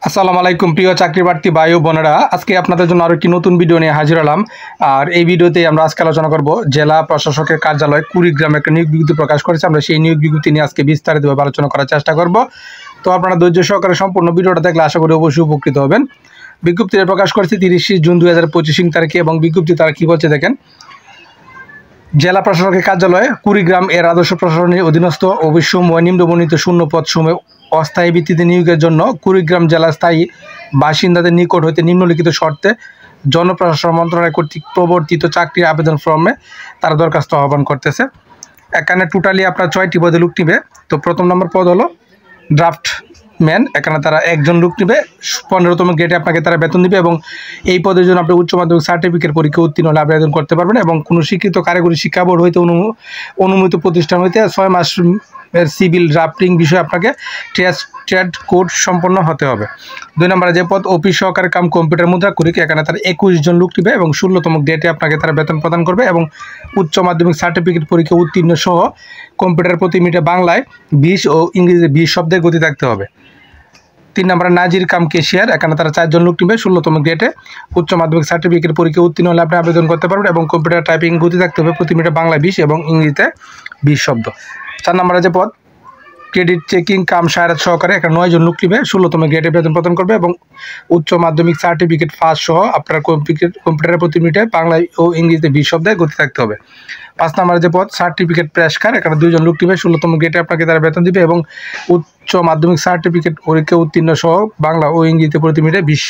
আসসালামু আলাইকুম প্রিয় চাকরি প্রার্থী ভাই ও বোনেরা, আজকে আপনাদের জন্য আরো একটি নতুন ভিডিও নিয়ে হাজির হলাম। আর এই ভিডিওতে আমরা আজকে আলোচনা করব জেলা প্রশাসকের কার্যালয় কুড়িগ্রামে একটা নিয়োগ বিজ্ঞপ্তি প্রকাশ করেছে। আমরা সেই নিয়োগ বিজ্ঞপ্তি নিয়ে আজকে বিস্তারিতভাবে আলোচনা করার চেষ্টা করব। তো আপনারা ধৈর্য সহকারে সম্পূর্ণ ভিডিওটা দেখলে আশা করি অবশ্যই উপকৃত হবেন। বিজ্ঞপ্তিটা প্রকাশ করেছে 30 জুন 2025 তারিখে এবং বিজ্ঞপ্তি তারা কী বলছে দেখেন। জেলা প্রশাসকের কার্যালয়ে কুড়িগ্রাম এর আদর্শ প্রশাসনের অধীনস্থ অবশ্যই নিম্নবর্ণিত শূন্য পদসমূহে অস্থায়ী ভিত্তিতে নিয়োগের জন্য কুড়িগ্রাম জেলা স্থায়ী বাসিন্দাদের নিকট হইতে নিম্নলিখিত শর্তে জনপ্রশাসন মন্ত্রণালয় কর্তৃক প্রবর্তিত চাকরির আবেদন ফর্মে তারা দরখাস্ত আহ্বান করতেছে। এখানে টোটালি আপনার 6টি পদে লোক নিবে। তো প্রথম নম্বর পদ হলো ড্রাফটম্যান। এখানে তারা একজন লোক নিবে, 15তম গ্রেডে আপনাকে তারা বেতন দিবে এবং এই পদের জন্য আপনি উচ্চ মাধ্যমিক সার্টিফিকেট পরীক্ষা উত্তীর্ণ হলে আবেদন করতে পারবেন এবং কোনো শিক্ষিত কারিগরি শিক্ষা বোর্ড হইতে অনুমোদিত প্রতিষ্ঠান হইতে 6 মাস সিভিল ড্রাফটিং বিষয়ে আপনাকে ট্রেড কোড সম্পন্ন হতে হবে। 2 নম্বরে যে পদ অফিস সহকারী কাম কম্পিউটার মুদ্রা করি, এখানে তারা 21 জন লোক নিবে এবং 16তম ডেটে আপনাকে তারা বেতন প্রদান করবে এবং উচ্চ মাধ্যমিক সার্টিফিকেট পরীক্ষা উত্তীর্ণ সহ কম্পিউটার প্রতি মিনিটে বাংলায় 20 ও ইংরেজিতে 20 শব্দের গতি থাকতে হবে। 3 নম্বরে নাজির কাম কেশিয়ার, এখানে তারা 4 জন লোক নিবে, 16তম গ্রেডে উচ্চ মাধ্যমিক সার্টিফিকেট পরীক্ষা উত্তীর্ণ হলে আপনি আবেদন করতে পারবেন এবং কম্পিউটার টাইপিং গতি থাকতে হবে প্রতি মিনিটে বাংলায় 20 এবং ইংরেজিতে 20 শব্দ। 4 নম্বরে যে পদ ক্রেডিট চেকিং কাম সায়রাত সহকারে, এখানে 9 জন লোক নিবে, 16তম গ্রেডে বেতন প্রদান করবে এবং উচ্চ মাধ্যমিক সার্টিফিকেট পাস সহ আপনার কম্পিউটারের প্রতি মিনিটে বাংলায় ও ইংরেজিতে 20 শব্দে গতি থাকতে হবে। 5 নম্বরে যে পদ সার্টিফিকেট প্রেসকার, এখানে 2 জন লোক নিবে, 16তম গ্রেডে আপনাকে তারা বেতন দিবে এবং উচ্চ মাধ্যমিক সার্টিফিকেট পরীক্ষা উত্তীর্ণ সহ বাংলা ও ইংরেজিতে প্রতি মিনিটে 20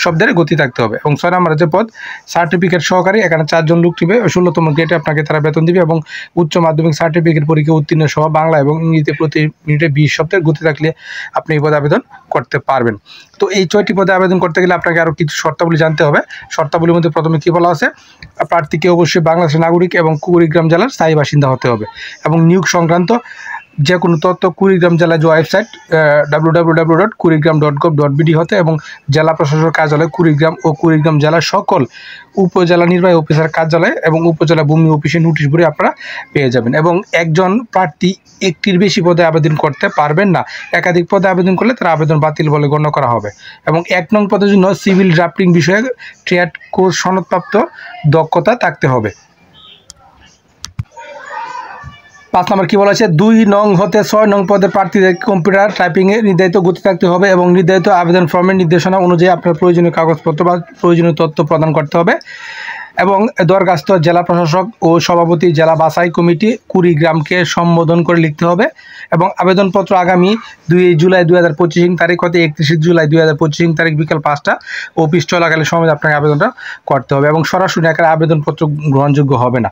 শব্দের গতি থাকতে হবে। এবং 6 নম্বরে যে পদ সার্টিফিকেট সহকারী, এখানে 4 জন লোক নিবে, 16তম গ্রেডে আপনাকে তারা বেতন দিবে এবং উচ্চ মাধ্যমিক সার্টিফিকেট পরীক্ষা উত্তীর্ণ সহ বাংলা এবং ইংরেজিতে প্রতি মিনিটে 20 শব্দের গতি থাকলে আপনি এই পদে আবেদন করতে পারবেন। তো এই 6টি পদে আবেদন করতে গেলে আপনাকে আরও কিছু শর্তাবলী জানতে হবে। শর্তাবলীর মধ্যে প্রথমে কী বলা আছে, প্রার্থীকে অবশ্যই বাংলাদেশের নাগরিক এবং কুড়িগ্রাম জেলার স্থায়ী বাসিন্দা হতে হবে এবং নিয়োগ সংক্রান্ত যে কোনো তথ্য কুড়িগ্রাম জেলার যে ওয়েবসাইট www.kurigram.gov.bd হতে এবং জেলা প্রশাসক কার্যালয় কুড়িগ্রাম ও কুড়িগ্রাম জেলার সকল উপজেলা নির্বাহী অফিসার কার্যালয় এবং উপজেলা ভূমি অফিসে নোটিশ বোর্ডে আপনারা পেয়ে যাবেন। এবং একজন প্রার্থী একটির বেশি পদে আবেদন করতে পারবেন না। একাধিক পদে আবেদন করলে তার আবেদন বাতিল বলে গণ্য করা হবে। এবং 1 নং পদের জন্য সিভিল ড্রাফটিং বিষয়ে ট্রেড কোর্স সনদপ্রাপ্ত দক্ষতা থাকতে হবে। 5 নম্বর কী বলা হয়েছে, 2 নং হতে 6 নং পদের প্রার্থীদের কম্পিউটার টাইপিংয়ে নির্ধারিত গতি থাকতে হবে এবং নির্ধারিত আবেদন ফর্মের নির্দেশনা অনুযায়ী আপনার প্রয়োজনীয় কাগজপত্র বা প্রয়োজনীয় তথ্য প্রদান করতে হবে। এবং দরখাস্ত জেলা প্রশাসক ও সভাপতি জেলা বাছাই কমিটি কুড়িগ্রামকে সম্বোধন করে লিখতে হবে এবং আবেদনপত্র আগামী 2 জুলাই 2025 তারিখ হতে 31 জুলাই 2025 তারিখ বিকাল 5টা অফিস চলাকালীন সময় আপনাকে আবেদনটা করতে হবে এবং সরাসরি আকারে আবেদনপত্র গ্রহণযোগ্য হবে না।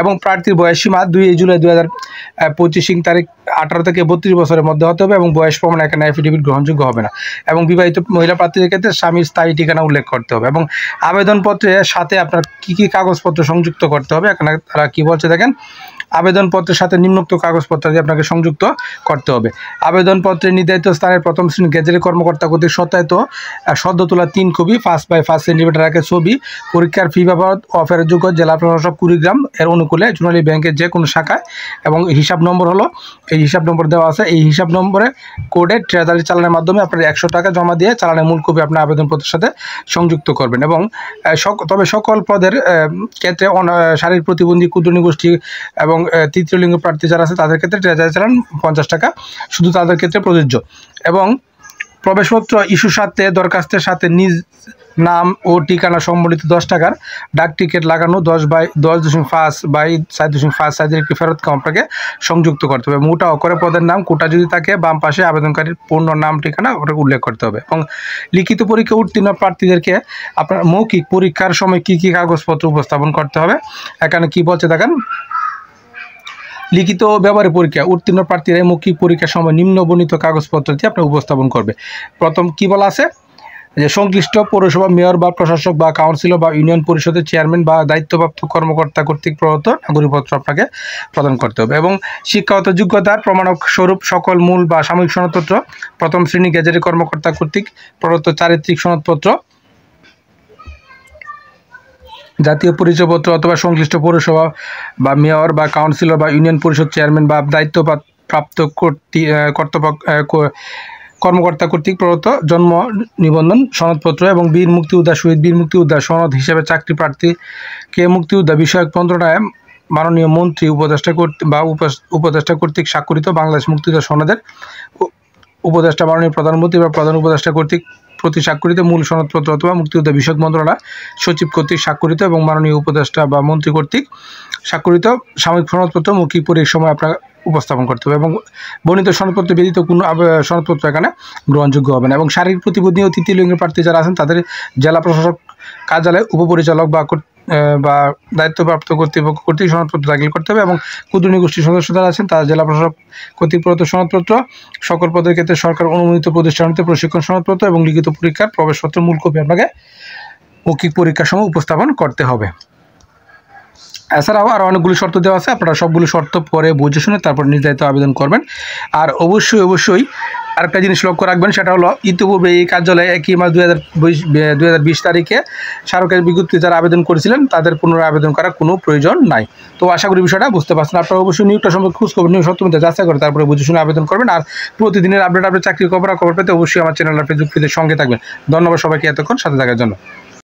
এবং প্রার্থীর বয়সসীমা 2 জুলাই 2025 তারিখ 18 থেকে 32 বছরের মধ্যে হতে হবে এবং বয়স প্রমাণ এখানে অ্যাফিডেভিট গ্রহণযোগ্য হবে না। এবং বিবাহিত মহিলা প্রার্থীদের ক্ষেত্রে স্বামীর স্থায়ী ঠিকানা উল্লেখ করতে হবে এবং আবেদনপত্রের সাথে আপনার কী কী কাগজপত্র সংযুক্ত করতে হবে, এখানে তারা কী বলছে দেখেন। আবেদনপত্রের সাথে নিম্নোক্ত কাগজপত্র দিয়ে আপনাকে সংযুক্ত করতে হবে। আবেদনপত্রের নির্ধারিত স্থানের প্রথম শ্রেণী গেজেটের কর্মকর্তা কর্তৃক সত্যায়িত সদ্য তোলা 3 কপি 5x5 সেন্টিমিটার আগে ছবি, পরীক্ষার ফি বাবদ অফেরযোগ্য জেলা প্রশাসক কুড়িগ্রাম এর অনুকূলে সোনালী ব্যাংকের যে কোনো শাখায় এবং হিসাব নম্বর হলো, এই হিসাব নম্বর দেওয়া আছে, এই হিসাব নম্বরে কোডে ট্রেজারি চালানের মাধ্যমে আপনার 100 টাকা জমা দিয়ে চালানের মূল কপি আপনার আবেদনপত্রের সাথে সংযুক্ত করবেন। এবং তবে সকল পদের ক্ষেত্রে শারীরিক প্রতিবন্ধী ক্ষুদ্র নিগোষ্ঠী এবং তৃতীয় লিঙ্গ প্রার্থী যারা আছে তাদের ক্ষেত্রে ট্রেজারি চালান 50 টাকা শুধু তাদের ক্ষেত্রে প্রযোজ্য। এবং প্রবেশপত্র ইস্যুর সাথে দরখাস্তের সাথে নিজ নাম ও ঠিকানা সম্বলিত 10 টাকার ডাক টিকিট লাগানো 10/10.5/4.5 সাইজের একটি ফেরত আপনাকে সংযুক্ত করতে হবে। মোটা অক্ষরে পদের নাম, কোটা যদি থাকে বাম পাশে আবেদনকারীর পূর্ণ নাম ঠিকানা ওটাকে উল্লেখ করতে হবে। এবং লিখিত পরীক্ষা উত্তীর্ণ প্রার্থীদেরকে আপনার মৌখিক পরীক্ষার সময় কী কী কাগজপত্র উপস্থাপন করতে হবে, এখানে কি বলছে দেখেন। লিখিত ব্যবহারিক পরীক্ষা উত্তীর্ণ প্রার্থীরা মৌখিক পরীক্ষার সময় নিম্নবর্ণিত কাগজপত্র দিয়ে আপনার উপস্থাপন করবে। প্রথম কি বলা আছে যে সংশ্লিষ্ট পৌরসভা মেয়র বা প্রশাসক বা কাউন্সিলর বা ইউনিয়ন পরিষদের চেয়ারম্যান বা দায়িত্বপ্রাপ্ত কর্মকর্তা কর্তৃক প্রদত্ত নাগরিকপত্র আপনাকে প্রদান করতে হবে। এবং শিক্ষাগত যোগ্যতার প্রমাণক স্বরূপ সকল মূল বা সাময়িক সনদপত্র, প্রথম শ্রেণী গেজেটের কর্মকর্তা কর্তৃক প্রদত্ত চারিত্রিক সনদপত্র, জাতীয় পরিচয়পত্র অথবা সংশ্লিষ্ট পৌরসভা বা মেয়র বা কাউন্সিলর বা ইউনিয়ন পরিষদ চেয়ারম্যান বা দায়িত্বপ্রাপ্ত কর্মকর্তা কর্তৃক প্রদত্ত জন্ম নিবন্ধন সনদপত্র এবং বীর মুক্তিযোদ্ধা শহীদ বীর মুক্তিযোদ্ধা সনদ হিসেবে চাকরি প্রার্থীকে মুক্তিযোদ্ধা বিষয়ক মন্ত্রণালয়ে মাননীয় মন্ত্রী উপদেষ্টা কর্তৃক স্বাক্ষরিত বাংলাদেশ মুক্তিযোদ্ধা সনদের উপদেষ্টা মাননীয় প্রধানমন্ত্রী বা প্রধান উপদেষ্টা কর্তৃক প্রতি স্বাক্ষরিত মূল সনদপত্র অথবা মুক্তিযোদ্ধা বিষয়ক মন্ত্রণালয় সচিব কর্তৃক স্বাক্ষরিত এবং মাননীয় উপদেষ্টা বা মন্ত্রী কর্তৃক স্বাক্ষরিত সাময়িক সনদপত্র মৌখিক পরীক্ষার সময় আপনার উপস্থাপন করতে হবে এবং বর্ণিত সনদপত্র ব্যতীত কোনো সনদপত্র এখানে গ্রহণযোগ্য হবে না। এবং শারীরিক প্রতিবন্ধী ও তৃতীয় লিঙ্গের প্রার্থী যারা আছেন তাদের জেলা প্রশাসক কার্যালয়ে উপপরিচালক বা দায়িত্বপ্রাপ্ত কর্তৃপক্ষ কর্তৃক সনদপত্র দাখিল করতে হবে এবং ক্ষুদ্র গোষ্ঠীর সদস্য যারা আছেন তারা জেলা প্রশাসক কর্তৃক প্রদত্ত সনদপত্র, সকল পদের ক্ষেত্রে সরকার অনুমোদিত প্রতিষ্ঠানতে প্রশিক্ষণ সনদপত্র এবং লিখিত পরীক্ষার প্রবেশপত্র মূল কপি আপনাকে মৌখিক পরীক্ষার সময় উপস্থাপন করতে হবে। এছাড়াও আরও অনেকগুলো শর্ত দেওয়া আছে, আপনারা সবগুলো শর্ত পরে বুঝে শুনে তারপর নির্ধারিত আবেদন করবেন। আর অবশ্যই আরেকটা জিনিস লক্ষ্য রাখবেন, সেটা হলো ইতিপূর্বে এই কার্যালয়ে 1 মার্চ 2020 তারিখে সরকারি বিজ্ঞপ্তিতে যারা আবেদন করেছিলেন তাদের পুনরায় আবেদন করার কোনো প্রয়োজন নাই। তো আশা করি বিষয়টা বুঝতে পারছেন। আপনারা অবশ্যই নিয়োগটা সম্পর্কে খোঁজ খবর নিয়ে সত্যমিতে যাচাই করে তারপরে বুঝে শুনে আবেদন করবেন। আর প্রতিদিনের আপডেট চাকরির খবর পেতে অবশ্যই আমার চ্যানেল ফেসবুক পেজের সঙ্গে থাকবেন। ধন্যবাদ সবাইকে এতক্ষণ সাথে থাকার জন্য।